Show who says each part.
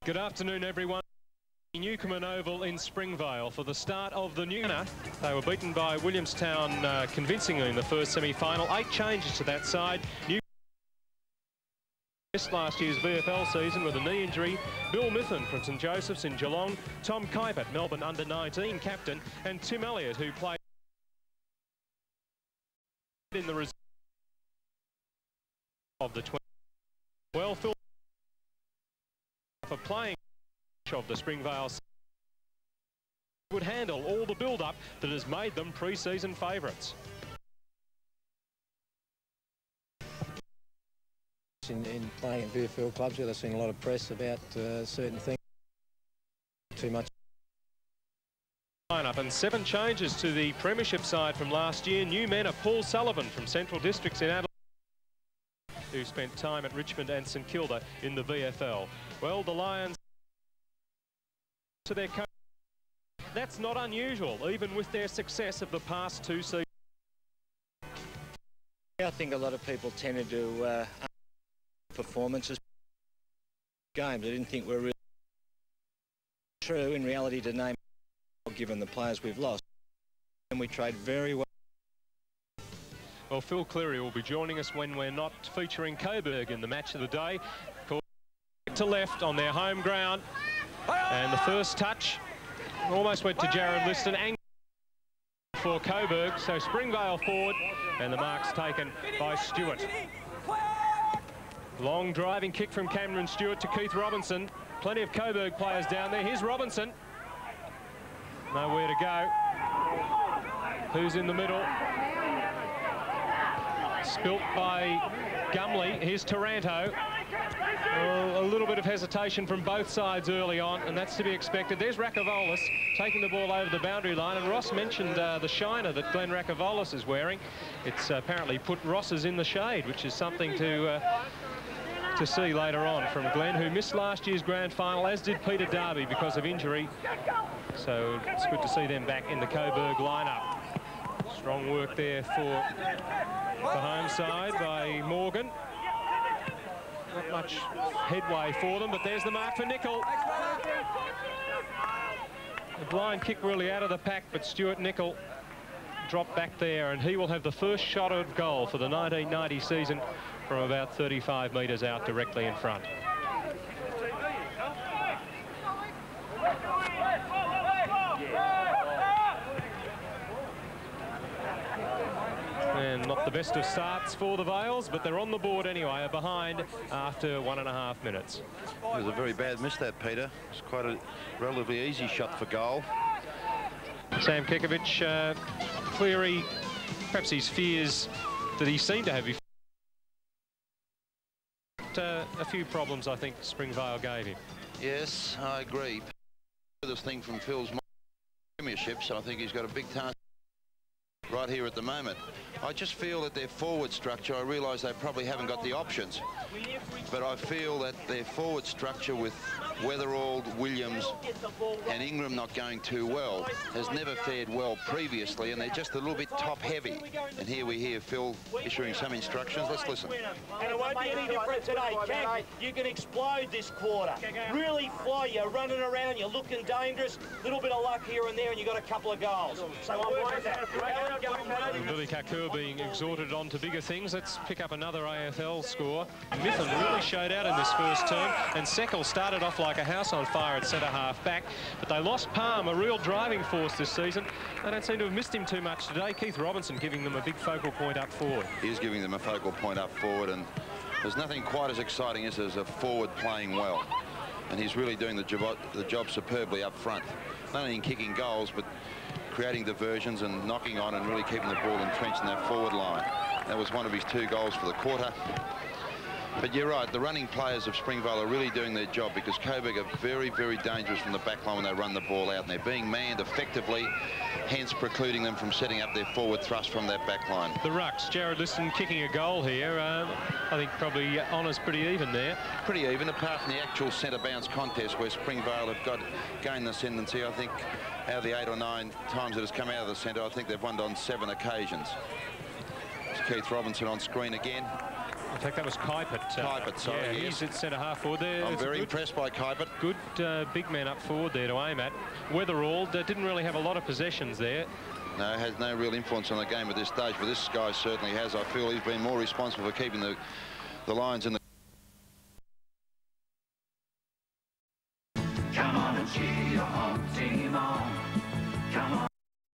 Speaker 1: Good afternoon, everyone. Newcomen Oval in Springvale for the start of the new. They were beaten by Williamstown convincingly in the first semi-final. 8 changes to that side. Missed last year's VFL season with a knee injury. Bill Mithen from St Joseph's in Geelong. Tom Kuipert, Melbourne under-19 captain, and Tim Elliott, who played in the reserve of the 20. Well, Phil for playing of the Springvale would handle all the build-up that has made them pre-season favourites.
Speaker 2: In playing in VFL clubs, where I've seen a lot of press about certain things. Too much.
Speaker 1: Lineup and 7 changes to the premiership side from last year. New men are Paul Sullivan from Central Districts in Adelaide, who spent time at Richmond and St Kilda in the VFL. Well, the Lions to their coach. That's not unusual, even with their success of the past 2 seasons.
Speaker 3: I think a lot of people tend to do performances games. I didn't think we're really true in reality to name, given the players we've lost, and we trade very well.
Speaker 1: Well, Phil Cleary will be joining us when we're not featuring Coburg in the match of the day. To left on their home ground, and the first touch almost went to Jared Liston for Coburg. So Springvale forward, and the mark's taken by Stewart. Long driving kick from Cameron Stewart to Keith Robinson. Plenty of Coburg players down there. Here's Robinson. Nowhere to go. Who's in the middle? Spilt by Gumley. Here's Taranto. A little bit of hesitation from both sides early on, and that's to be expected. There's Rakavolis taking the ball over the boundary line, and Ross mentioned the shiner that Glenn Rakavolis is wearing. It's apparently put Ross's in the shade, which is something to see later on from Glenn, who missed last year's grand final, as did Peter Darby because of injury. So it's good to see them back in the Coburg lineup. Strong work there for the home side by Morgan. Not much headway for them, but there's the mark for Nicol. The blind kick really out of the pack, but Stuart Nicol dropped back there, and he will have the first shot at goal for the 1990 season from about 35 metres out directly in front. And not the best of starts for the Vales, but they're on the board anyway, are behind after 1.5 minutes.
Speaker 4: It was a very bad miss, that, Peter. It's quite a relatively easy shot for goal.
Speaker 1: Sam Kekovich, Cleary, perhaps his fears that he seemed to have before. A few problems I think Springvale gave him.
Speaker 4: Yes, I agree. This thing from Phil's premierships, I think he's got a big task right here at the moment. I just feel that their forward structure, I realise they probably haven't got the options, but I feel that their forward structure with Weatherald, Williams and Ingram not going too well has never fared well previously, and they're just a little bit top heavy. And here we hear Phil issuing some instructions. Let's listen.
Speaker 5: And it won't be any different today. Cam, you can explode this quarter. Really fly. You're running around, you're looking dangerous. A little bit of luck here and there, and you got a couple of goals. So I'm working that.
Speaker 1: Billy Kakur being exhorted on to bigger things. Let's pick up another AFL score. Mithen really showed out in this first term, and Seckel started off like a house on fire at centre-half back, but they lost Palm, a real driving force this season. They don't seem to have missed him too much today. Keith Robinson giving them a big focal point up forward.
Speaker 4: He is giving them a focal point up forward, and there's nothing quite as exciting as a forward playing well. And he's really doing the job superbly up front. Not only in kicking goals, but creating diversions and knocking on and really keeping the ball entrenched in that forward line. That was one of his 2 goals for the quarter. But you're right, the running players of Springvale are really doing their job, because Coburg are very, very dangerous from the back line when they run the ball out, and they're being manned effectively, hence precluding them from setting up their forward thrust from that back line.
Speaker 1: The rucks, Jared Liston kicking a goal here. I think probably honours pretty even there.
Speaker 4: Pretty even, apart from the actual centre bounce contest where Springvale have gained the ascendancy. I think out of the 8 or 9 times it has come out of the centre, I think they've won on 7 occasions. It's Keith Robinson on screen again.
Speaker 1: In fact, that was Kuipert.
Speaker 4: Kuipert, sorry,
Speaker 1: yeah,
Speaker 4: yes.
Speaker 1: he's at centre-half forward there.
Speaker 4: I'm very impressed by Kuipert.
Speaker 1: Good big man up forward there to aim at. Weatherall didn't really have a lot of possessions there.
Speaker 4: No, has no real influence on the game at this stage, but this guy certainly has. I feel he's been more responsible for keeping the Lions in the